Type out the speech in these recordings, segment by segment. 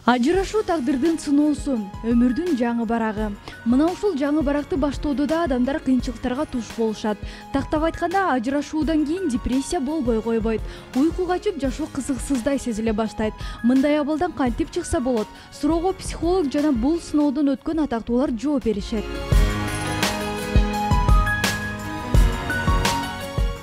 Ажырашуу тагдырдын сыноосу, өмүрдүн жаңы барагы. Мына ушул жаңы баракты баштоодо адамдар кыйынчылыктарга туш болушат. Тактап айтканда, ажырашуудан кийин депрессия болбой койбойт. Уйку качып, жашоо кызыксыздай сезиле баштайт. Мындай абалдан кантип чыкса болот? Суроого психолог жана бул сыноодон өткөн атактуулар жооп беришет.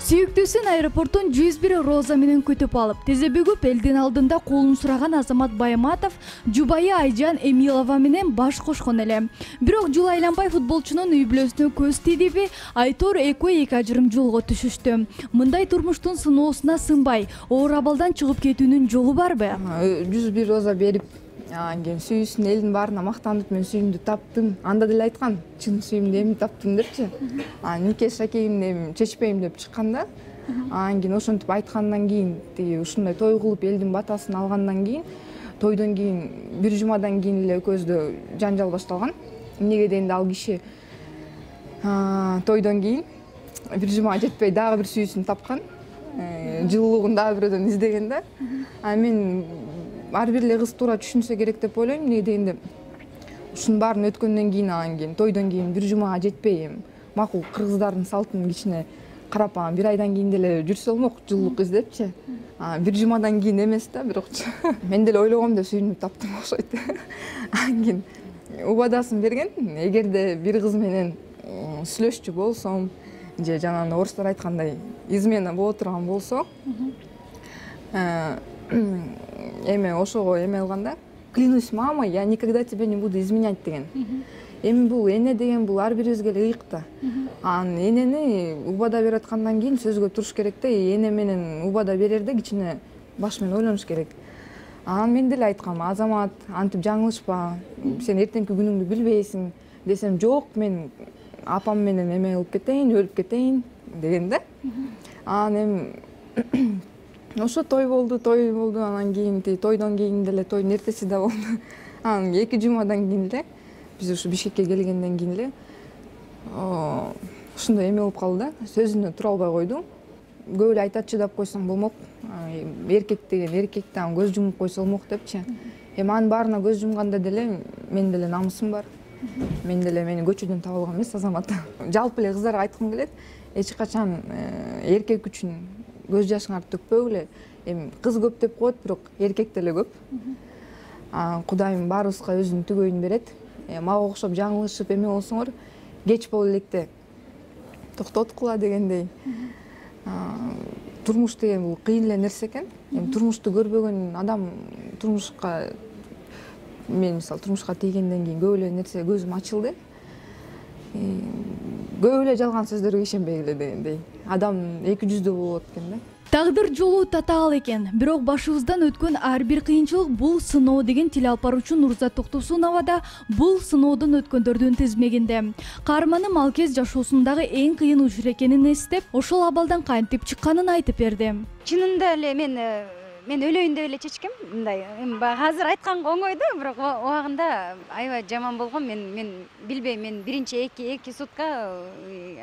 Сүйүктүүсүн аэропорттун 101 Роза менен күтүп алып, тезе бөгүп элдин алдында колун сураган Азамат Байматов жубайы Айжан Эмилова менен баш кошкон эле. Бирок жыл айланбай футболчунун үй бүлөсүнө көз тийдиби, Айтор экөө эки ажырым жолго түшүштү. Мындай турмуштун сыноосуна сынбай, оор абалдан чыгып кетүүнүн жолу барбы? 101 Роза берип, анан сүйүүсүн элдин баарына мактанып, мен сүйүүмдү таптым. Анда деле айткан, чын сүйүүмдү эми таптым депчи. Нике шакегимди эми чечпейм деп чыкканда, анан кийин ошентип айткандан кийин, тиги ушундай той кылып элдин батасын алгандан кийин, тойдон кийин бир жумадан кийин эле экөөбүздө жанжал башталган. Эмнеге дегенде ал киши тойдон кийин бир жумага жетпей дагы бир сүйүүсүн тапкан. Жылуулугун дагы бирөөдөн издеген да. Мен ар бир эле кыз туура түшүнсө керек деп ойлойм. Эмнеге дегенде ушунун баарын өткөндөн кийин, анан кийин тойдон кийин бир жумага жетпей, макул кыргыздардын салтын кичине карап, бир айдан кийин деле жүрсө болмок, жылуулук издепчи. Бир жумадан кийин эмес да, бирокчу. Мен деле ойлогом деп сүйүүмдү таптым окшойт. Анан кийин убадасын берген. Эгерде бир кыз менен сүйлөшчү болсом, же жанагы орустар айткандай измена боло турган болсо, эме ошого эме алганда, клянусь мамой, я никогда тебя не буду изменять деген. Эми бул эне деген бул ар бирибизге эле ыйык да. Анан энени убада берип аткандан кийин сөзгө туруш керек да, эне менен убада берерде кичине баш менен ойлонуш керек. Анан мен деле айткам, Азамат, антип жаңылышпа, сен эртеңки күнүңдү билбейсиң десем, жок, мен апам менен эме кылып кетейин, өлүп кетейин деген да. Анан эми ошо той болду, анан кийин тойдон кийин деле тойдун эртеси да болду. Анан 2 жумадан кийин эле биз ушу Бишкекке келгенден кийин эле ушундай эме болуп калды да, сөзүнө тура албай койду. Көп эле айтат, чыдап койсоң болмок, эркек деген эркекти көз жумуп койсо болмок депчи. Эми анын баарына көз жумганда деле мен деле намысым бар. Мен деле мени көчөдөн таап алган эмес Азамат. Жалпы эле кыздарга айткым келет, эч качан эркек үчүн көз жашыңарды төкпөгүлө. Эми кыз көп деп коет, бирок эркек деле көп. Кудайым баарыбызга өзүнүн түгөйүн берет. Мага окшоп жаңылышып эме болсоңор, кеч боло электе токтоткула дегендей. Турмуш деген бул кыйын эле нерсе экен. Турмушту көрбөгөн адам турмушка, мен мисалы турмушка тийгенден кийин көп эле нерсе көзүм ачылды. Көп эле жалган сөздөргө ишенбегиле дегендей. Адам эки жүздүү болот экен да. Тагдыр жолу татаал экен, бирок башыбыздан өткөн ар бир кыйынчылык бул сыноо деген телеалпаруучу Нурзат Токтосунова да бул сыноодон өткөндөрдүн тизмегинде. Каарманым ал кез жашоосундагы эң кыйын учур экенин эстеп, ошол абалдан кантип чыкканын айтып берди. Чынында эле мен өлөйүн деп эле чечкем. Мындай баягы азыр айтканга оңой да, бирок убагында аябай жаман болгон. Мен билбейм, мен биринчи эки сутка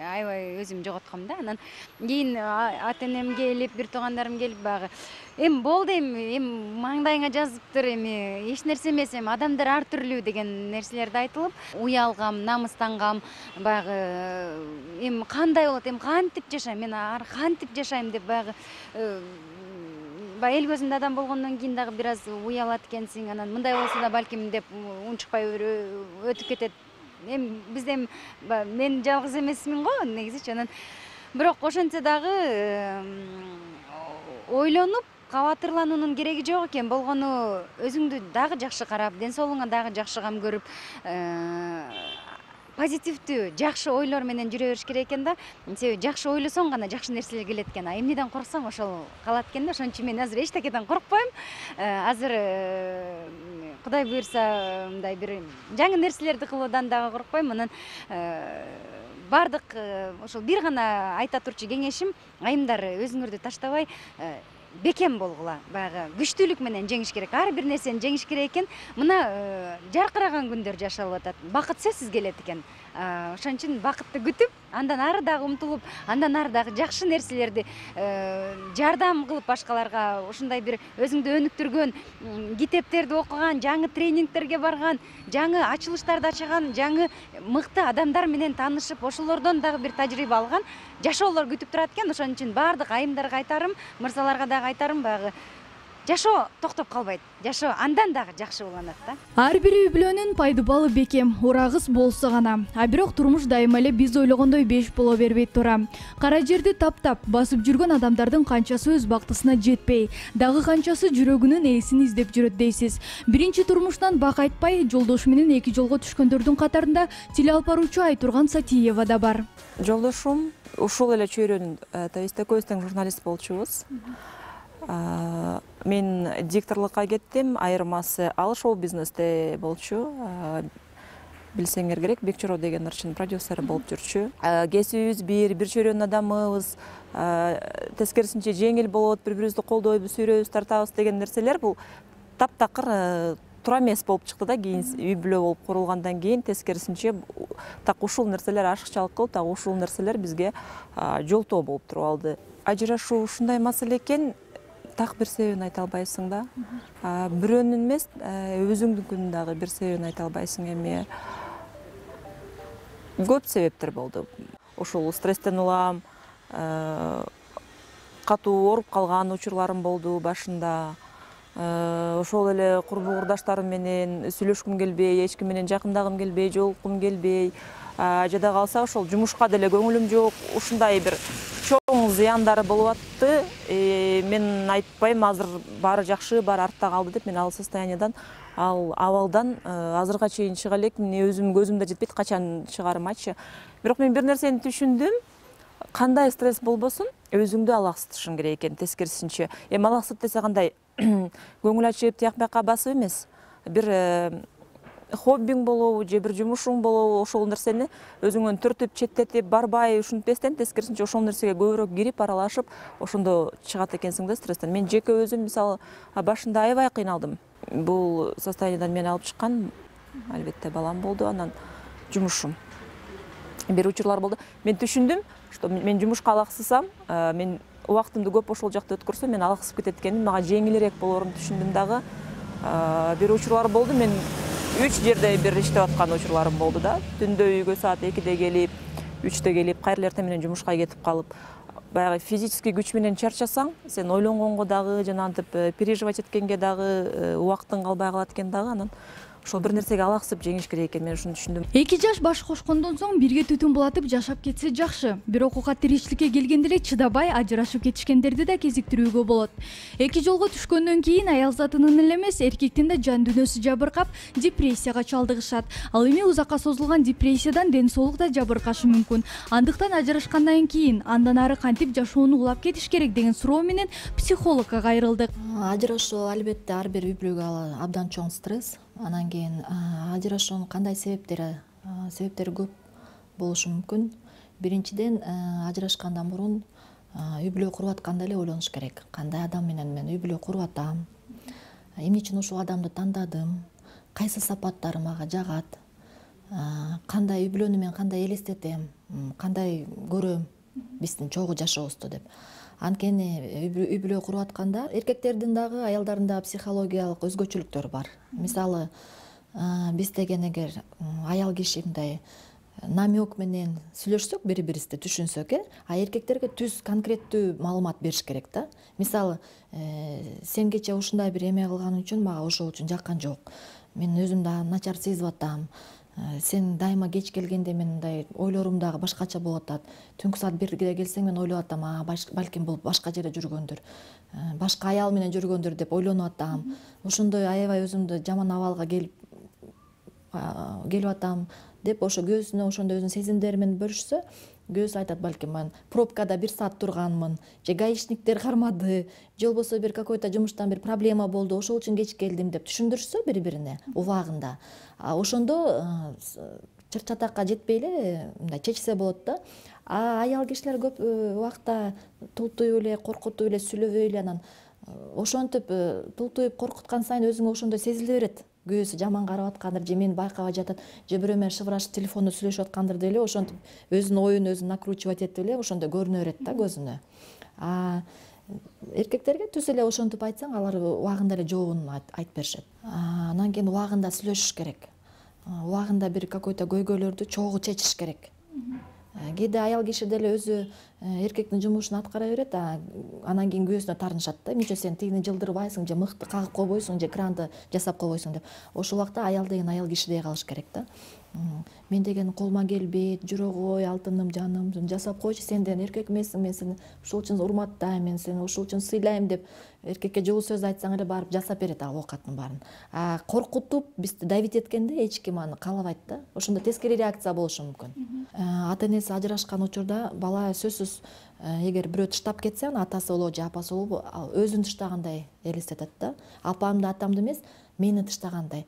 аябай өзүм жоготком да. Анан кийин ата-энем келип, бир туугандарым келип, баягы эми болду, эми маңдайыңа жазыптыр, эми эч нерсе эмес, эми адамдар ар түрлүү деген нерселерди айтылып, уялгам, намыстангам, баягы эми кандай болот, эми кантип жашайм, мен кантип жашайм деп баягы эл көзүндө адам болгондон кийин дагы бир аз уялат экенсиң. Анан мындай болсо да балким деп унчукпай өтүп кетет. Эми бизде мен жалгыз эмесмин го негизичи. Анан бирок ошентсе дагы ойлонуп кабатырлануунун кереги жок экен. Болгону өзүңдү дагы жакшы карап, ден соолугуңа дагы жакшы кам көрүп, позитивдүү, жакшы ойлор менен жүрө бериш керек экен да. Себеби жакшы ойлосоң гана жакшы нерселер келет экен. Эмнеден корксоң ошол калат экен да. Ошон үчүн мен азыр эчтекеден коркпойм. Азыр Кудай буйрса мындай бир жаңы нерселерди кылуудан дагы коркпойм. Анан бардык ошол бир гана айта турчу кеңешим, айымдар өзүңөрдү таштабай бекем болгула, баягы күчтүүлүк менен жеңиш керек. Ар бир нерсени жеңиш керек экен. Мына жаркыраган күндөр жашалып атат. Бакыт сөзсүз келет экен. ошон үчүн бакытты күтүп, андан ары дагы умтулуп, андан ары дагы жакшы нерселерди жардам кылып башкаларга, ушундай бир өзүңдү өнүктүргөн китептерди окуган, жаңы тренингтерге барган, жаңы ачылыштарды ачаган, жаңы мыкты адамдар менен таанышып, ошолордон дагы бир тажрыйба алган жашоолор күтүп турат экен. Ошон үчүн баардык айымдарга айтарым, мырзаларга дагы айтарым, баягы жашоо токтоп калбайт. Жашоо андан дагы жакшы уланат да. Ар бир үй бүлөнүн пайдубалы бекем, урагыс болсо гана. А бирок турмуш дайыма эле биз ойлогондой беш боло бербейт тура. Кара жерди таптап басып жүргөн адамдардын канчасы өз бактысына жетпей, дагы канчасы жүрөгүнүн ээсин издеп жүрөт дейсиз. Биринчи турмуштан бак айтпай, жолдошу менен эки жолго түшкөндөрдүн катарында теле алып баруучу Айтурган Сатиева да бар. Жолдошум ушул эле чөйрөнүн, то есть экөөбүз тең журналист болчубуз. Мен дикторлукка кеттим, айырмасы ал шоу-бизнесте болчу. Билсеңер керек, Бекчоро деген ырчын продюсер болуп жүрчү. Кесибибиз бир чөйрөнүн адамыбыз, тескерисинче жеңил болот, бири-бирибизди колдойбуз, сүйрөйбүз, тартабыз деген нерселер бул таптакыр туура эмес болуп чыкты да. Кийин үй бүлө болуп курулгандан кийин тескерисинче так ушул нерселер ашыкчалык кылып, так ушул нерселер бизге жолтоо болуп туруп алды. Ажырашуу ушундай маселе экен, так бир себебин айта албайсың да. Бирөөнүн эмес, өзүңдүкүнүн дагы бир себебин айта албайсың. Эми көп себептер болду. Ушул стресстен улам, катуу ооруп калган учурларым болду башында. Ошол эле курбу курдаштарым менен сүйлөшкүм келбей, эч ким менен жакындагым келбей, жолуккум келбей, жада калса ошол жумушка деле көңүлүм жок. Ушундай бир чоң зыяндары болуп атты. Мен айтпайм азыр баары жакшы, баары артта калды деп. Мен ал состояниядан, ал абалдан азырга чейин чыга элекмин. Өзүм көзүмдө жетпейт качан чыгарымачы. Бирок мен бир нерсени түшүндүм. Кандай стресс болбосун, өзүңдү алаксытышың керек экен, тескерисинче. Эми алаксыт десе кандай, көңүл ачып, тияк бияка басып эмес. Бир хоббиң болобу, же бир жумушуң болобу, ошол нерсени өзүңөн түртүп, четтетип, барбай ушинтпестен, тескерисинче ошол нерсеге көбүрөөк кирип, аралашып, ошондо чыгат экенсиң да стресстен. Мен жеке өзүм мисалы башында аябай кыйналдым. Бул состояниядан мени алып чыккан албетте балам болду, анан жумушум. Бир учурлар болду. Мен түшүндүм, что мен жумушка алаксысам, мен убактымды көп ошол жакта өткөрсөм, мен алаксып кетет экеним, мага жеңилирээк болоорун түшүндүм дагы. Бир учурлар болду, мен 3 жерде бир иштеп аткан учурларым болду да. Түндө үйгө саат 2-де келип, 3-те келип, кайра эртең менен жумушка кетип калып, баягы физический күч менен чарчасаң, сен ойлонгонго дагы, жанагынтип переживать эткенге дагы убактың калбай калат экен дагы, анан ошол бир нерсеге алаксып жеңиш керек экен, мен ушуну түшүндүм. 2 жаш баш кошкондон соң бирге түтүн булатып жашап кетсе жакшы. Бирок ука тиричиликке келгенде эле чыдабай ажырашып кетишкендерди да кезиктирүүгө болот. 2 жолго түшкөндөн кийин аял затынын эле эмес, эркектин да жан дүйнөсү жабыркап, депрессияга чалдыгышат. Ал эми узакка созулган депрессиядан ден соолук да жабыркашы мүмкүн. Андыктан ажырашкандан кийин андан ары кантип жашоону улап кетиш керек деген суроо менен психологко кайрылдык. Ажырашуу албетте ар бир үй бүлөгө абдан чоң стресс. Анан кийин ажырашуунун кандай себептери көп болушу мүмкүн. Биринчиден, ажырашкандан мурун үй бүлө куруп атканда эле ойлонуш керек. Кандай адам менен мен үй бүлө куруп атам? Эмне үчүн ушул адамды тандадым? Кайсы сапаттары мага жагат? Кандай үй бүлөнү мен кандай элестетем? Кандай көрөм биздин чогуу жашообузду деп. Анткени үй бүлө куруп атканда эркектердин дагы, аялдардын дагы психологиялык өзгөчөлүктөрү бар. Мисалы, биз деген эгер аял киши мындай намек менен сүйлөшсөк, бири-бирибизди түшүнсөк, а эркектерге түз конкреттүү маалымат бериш керек да. Мисалы, сен кече ушундай бир эме кылганың үчүн мага ошол үчүн жаккан жок. Мен өзүм да начар сезип атам. Сен дайыма кеч келгенде мен мындай ойлорум дагы башкача болуп атат. Түнкү саат 1-де келсең мен ойлоп атам, балким бул башка жерде жүргөндүр. Башка аял менен жүргөндүр деп ойлонуп атам. Ошондой аябай өзүмдү жаман абалга келип атам деп ошо күйөөсүнө ошондой өзүнүн сезимдери менен бөлүшсө, күйөөсү айтат, балким мен пробкада 1 саат турганмын, же гаишниктер кармады, же болбосо бир какой-то жумуштан бир проблема болду, ошол үчүн кеч келдим деп түшүндүрүшсө бири-бирине убагында. Ошондо чыр-чатакка жетпей эле мындай чечсе болот да. Аял кишилер көп убакта тултуюп эле, коркутуп эле, сүйлөбөй эле, анан ошентип тултуюп коркуткан сайын өзүңө ошондой сезиле берет күйөөсү жаман карап аткандыр же мени байкабай жатат же бирөө менен шыбырашып телефондо сүйлөшүп аткандыр деп эле ошентип өзүнүн оюн өзү накручивать этип эле ошондо көрүнө берет да көзүнө. Эркектерге түз эле ошентип айтсаң алар убагында эле жообун айтып беришет. Анан кийин убагында сүйлөшүш керек. Убагында бир какой-то көйгөйлөрдү чогуу чечиш керек. Кээде аял киши деле өзү эркектин жумушун аткара берет, анан кийин күйөөсүнө таарынышат да. Эмнече сен тигини жылдырбайсың же мыкты кагып койбойсуң же кранды жасап койбойсуң деп. Ошол убакта аял деген аял кишидей калыш керек да. Мен деген колума келбейт, жүрө кой, алтыным, жаным, жасап койчу, сен деген эркек эмессиң, мен сени ушул үчүн урматтайм, мен сени ушул үчүн сыйлайм деп эркекке жылуу сөз айтсаң эле барып жасап берет ал оокаттын баарын. Коркутуп бизди давить эткенде эч ким аны каалабайт да. Ошондо тескери реакция болушу мүмкүн. Ата энеси ажырашкан учурда бала сөзсүз эгер бирөө тыштап кетсе, аны атасы болобу же апасы болобу өзүн тыштагандай элестетет да. Апамды, атамды эмес, мени тыштагандай,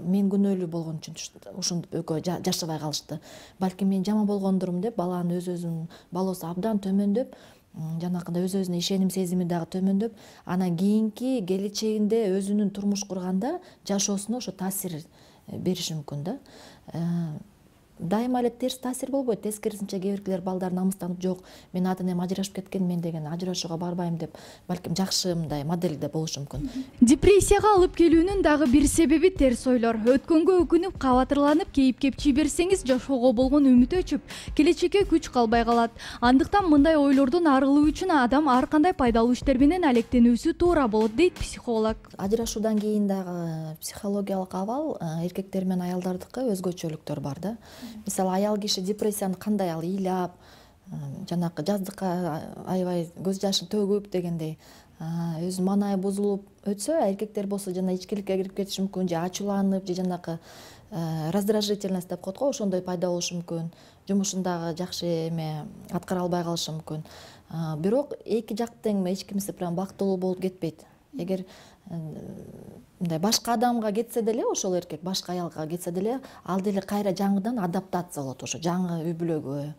мен күнөөлүү болгон үчүн ушинтип экөө жашабай калышты. Балким мен жаман болгондурмун деп баланын өзүнүн балоосу абдан төмөндөп, жанакындай өз-өзүнө ишеним сезими дагы төмөндөп, анан кийинки келечегинде өзүнүн турмуш курганда жашоосуна ошо таасир бериши мүмкүн да. Дайыма эле терс таасир болбойт. Тескерисинче кээ биркилер балдар намыстанып, жок, мен ата энем ажырашып кеткен, мен деген ажырашууга барбайм деп, балким жакшы мындай моделде болушу мүмкүн. Депрессияга алып келүүнүн дагы бир себеби терс ойлор. Өткөнгө өкүнүп, кабатырланып, кейип-кепчи берсеңиз, жашоого болгон үмүт өчүп, келечекке күч калбай калат. Андыктан мындай ойлордон арылуу үчүн адам ар кандай пайдалуу иштер менен алектенүүсү туура болот, дейт психолог. Ажырашуудан кийин дагы психологиялык абал эркектер менен аялдардыкы өзгөчөлүктөр бар да. Мисалы, аял киши депрессияны кандай ал ыйлап, жанакы жаздыкка аябай көз жашын төгүп дегендей, өзүнүн маанайы бузулуп өтсө, эркектер болсо жана ичкиликке кирип кетиши мүмкүн, же ачууланып, же жанакы раздражительность деп коет го, ошондой пайда болушу мүмкүн. Жумушундагы жакшы эме аткара албай калышы мүмкүн. Бирок эки жак тең эч кимиси прям бактылуу болуп кетпейт. Эгер мындай башка адамга кетсе деле, ошол эркек башка аялга кетсе деле, ал деле кайра жаңыдан адаптация болот ошо жаңы үй бүлөгө,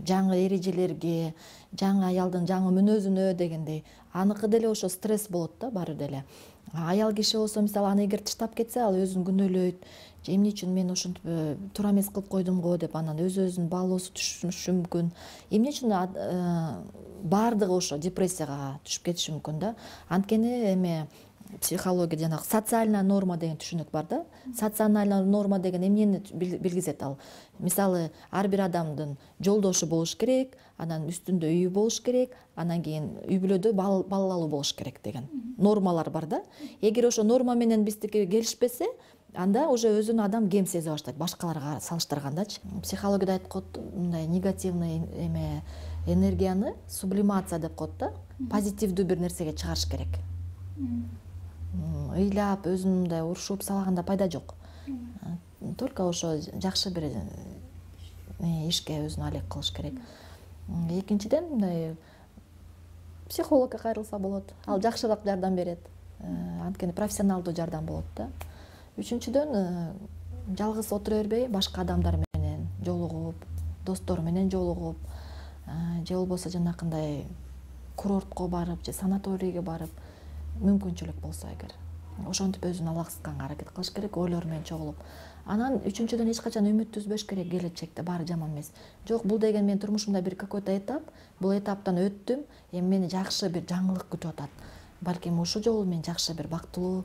жаңы эрежелерге, жаңы аялдын жаңы мүнөзүнө дегендей. Аныкы деле ошо стресс болот да баары деле. Аял киши болсо, мисалы, аны эгер тыштап кетсе, ал өзүн күнөөлөйт. Же эмне үчүн мен ошентип туура эмес кылып койдум го деп, анан өз-өзүнүн баалоосу түшүшү мүмкүн. Эмне үчүн баардыгы ошо депрессияга түшүп кетиши мүмкүн да. Анткени эме психология жанагы социальная норма деген түшүнүк бар да. Социальная норма деген эмнени билгизет ал? Мисалы, ар бир адамдын жолдошу болуш керек, анан үстүндө үйү болуш керек, анан кийин үй бүлөдө балалуу болуш керек деген нормалар бар да. Эгер ошо норма менен биздики келишпесе, анда уже өзүн адам кем сезе баштайт, башкаларга салыштыргандачы. Психологияда айтып коет, мындай негативный эме энергияны сублимация деп коет да. Позитивдүү бир нерсеге чыгарыш керек. Ыйлап, өзүн мындай урушуп салганда пайда жок. Только ошо жакшы бир ишке өзүн алек кылыш керек. Экинчиден, мындай психологко кайрылса болот. Ал жакшыраак жардам берет. Анткени профессионалдуу жардам болот да. Үчүнчүдөн, жалгыз отура бербей, башка адамдар менен жолугуп, достор менен жолугуп, же болбосо жанакындай курортко барып, же санаторийге барып, мүмкүнчүлүк болсо эгер, ошентип өзүн алаксытканга аракет кылыш керек, ойлор менен чогулуп. Анан үчүнчүдөн эч качан үмүт үзбөш керек, келечекте баары жаман эмес. Жок, бул деген мен турмушумда бир какой-то этап, бул этаптан өттүм, эми мени жакшы бир жаңылык күтүп атат. Балким ушул жолу мен жакшы бир бактылуу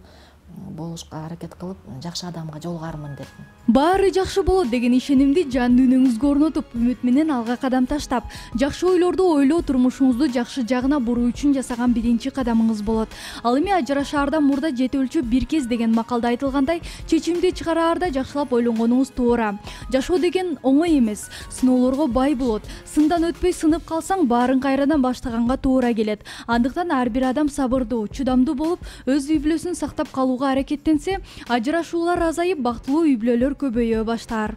болушка аракет кылып, жакшы адамга жолугармын деп. Баары жакшы болот деген ишенимди жан дүйнөңүзгө орнотуп, үмүт менен алга кадам таштап, жакшы ойлорду ойлоо турмушуңузду жакшы жагына буруу үчүн жасаган биринчи кадамыңыз болот. Ал эми ажырашаардан мурда жети өлчөп бир кез деген макалда айтылгандай, чечимди чыгараарда жакшылап ойлонгонуңуз туура. Жашоо деген оңой эмес, сыноолорго бай болот. Сындан өтпөй сынып калсаң, баарын кайрадан баштаганга туура келет. Андыктан ар бир адам сабырдуу, чыдамдуу болуп, өз үй бүлөсүн сактап калууга аракеттенсе, ажырашуулар азайып, бактылуу үй бүлөлөр көбөйө баштар.